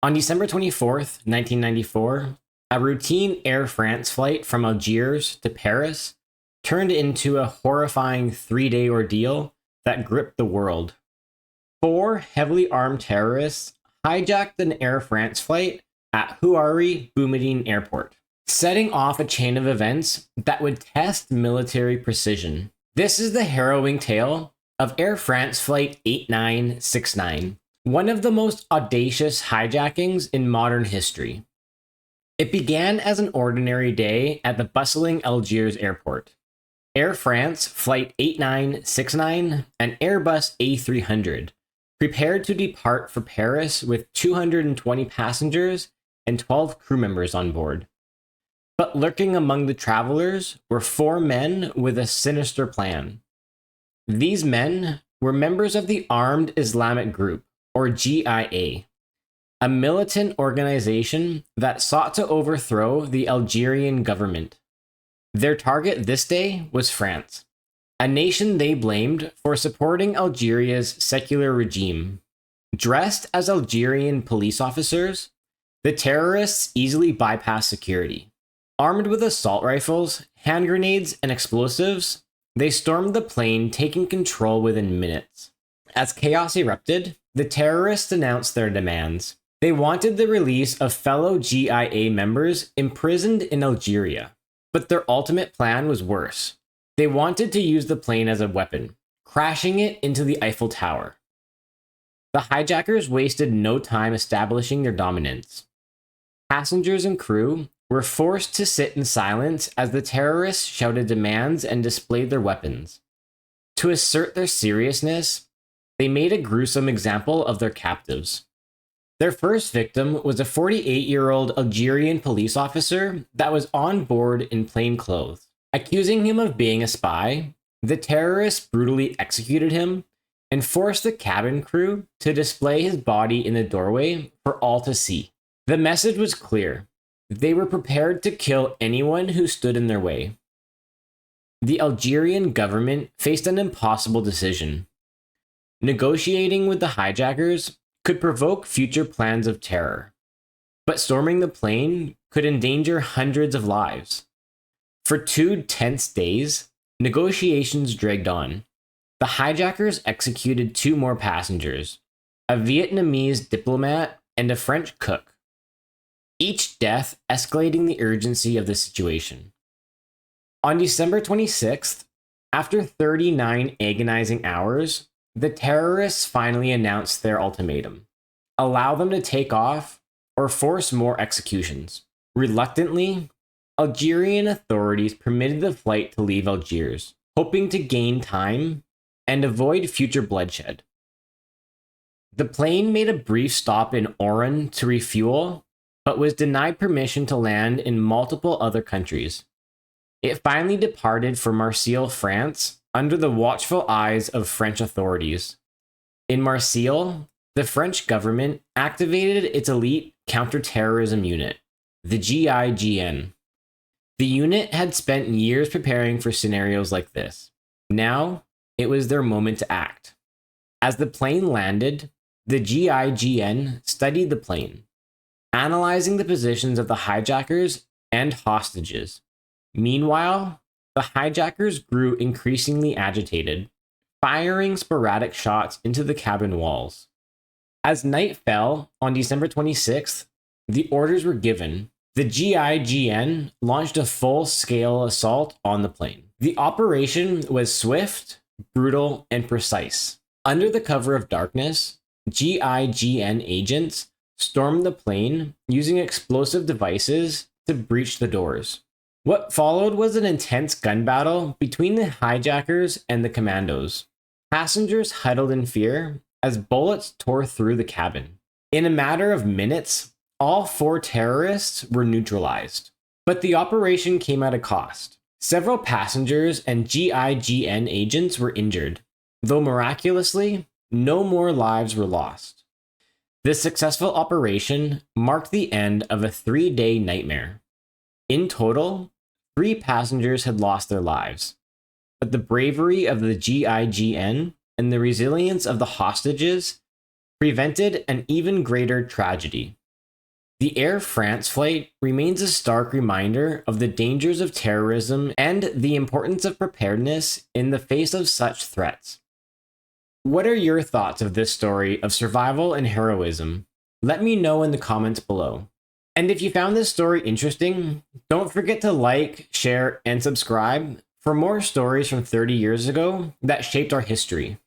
On December 24th, 1994, a routine Air France flight from Algiers to Paris turned into a horrifying 3-day ordeal that gripped the world. 4 heavily armed terrorists hijacked an Air France flight at Houari Boumediene Airport, setting off a chain of events that would test military precision. This is the harrowing tale of Air France Flight 8969, one of the most audacious hijackings in modern history. It began as an ordinary day at the bustling Algiers airport. Air France Flight 8969, an Airbus A300, prepared to depart for Paris with 220 passengers and 12 crew members on board. But lurking among the travelers were 4 men with a sinister plan. These men were members of the Armed Islamic Group, or GIA, a militant organization that sought to overthrow the Algerian government. Their target this day was France, a nation they blamed for supporting Algeria's secular regime. Dressed as Algerian police officers, the terrorists easily bypassed security. Armed with assault rifles, hand grenades, and explosives, they stormed the plane, taking control within minutes. As chaos erupted, the terrorists announced their demands. They wanted the release of fellow GIA members imprisoned in Algeria. But their ultimate plan was worse. They wanted to use the plane as a weapon, crashing it into the Eiffel Tower. The hijackers wasted no time establishing their dominance. Passengers and crew were forced to sit in silence as the terrorists shouted demands and displayed their weapons. To assert their seriousness, they made a gruesome example of their captives. Their first victim was a 48-year-old Algerian police officer that was on board in plain clothes. Accusing him of being a spy, the terrorists brutally executed him and forced the cabin crew to display his body in the doorway for all to see. The message was clear. They were prepared to kill anyone who stood in their way. The Algerian government faced an impossible decision. Negotiating with the hijackers could provoke future plans of terror, but storming the plane could endanger hundreds of lives. For 2 tense days, negotiations dragged on. The hijackers executed 2 more passengers, a Vietnamese diplomat and a French cook, each death escalating the urgency of the situation. On December 26th, after 39 agonizing hours, the terrorists finally announced their ultimatum: allow them to take off or force more executions. Reluctantly, Algerian authorities permitted the flight to leave Algiers, hoping to gain time and avoid future bloodshed. The plane made a brief stop in Oran to refuel, but was denied permission to land in multiple other countries. It finally departed for Marseille, France, under the watchful eyes of French authorities. In Marseille, the French government activated its elite counterterrorism unit, the GIGN. The unit had spent years preparing for scenarios like this. Now, it was their moment to act. As the plane landed, the GIGN studied the plane, analyzing the positions of the hijackers and hostages. Meanwhile, the hijackers grew increasingly agitated, firing sporadic shots into the cabin walls. As night fell on December 26th, the orders were given. The GIGN launched a full-scale assault on the plane. The operation was swift, brutal, and precise. Under the cover of darkness, GIGN agents stormed the plane using explosive devices to breach the doors. What followed was an intense gun battle between the hijackers and the commandos. Passengers huddled in fear as bullets tore through the cabin. In a matter of minutes, all 4 terrorists were neutralized. But the operation came at a cost. Several passengers and GIGN agents were injured, though miraculously, no more lives were lost. This successful operation marked the end of a 3-day nightmare. In total, 3 passengers had lost their lives, but the bravery of the GIGN and the resilience of the hostages prevented an even greater tragedy. The Air France flight remains a stark reminder of the dangers of terrorism and the importance of preparedness in the face of such threats. What are your thoughts of this story of survival and heroism? Let me know in the comments below. And if you found this story interesting, don't forget to like, share, and subscribe for more stories from 30 years ago that shaped our history.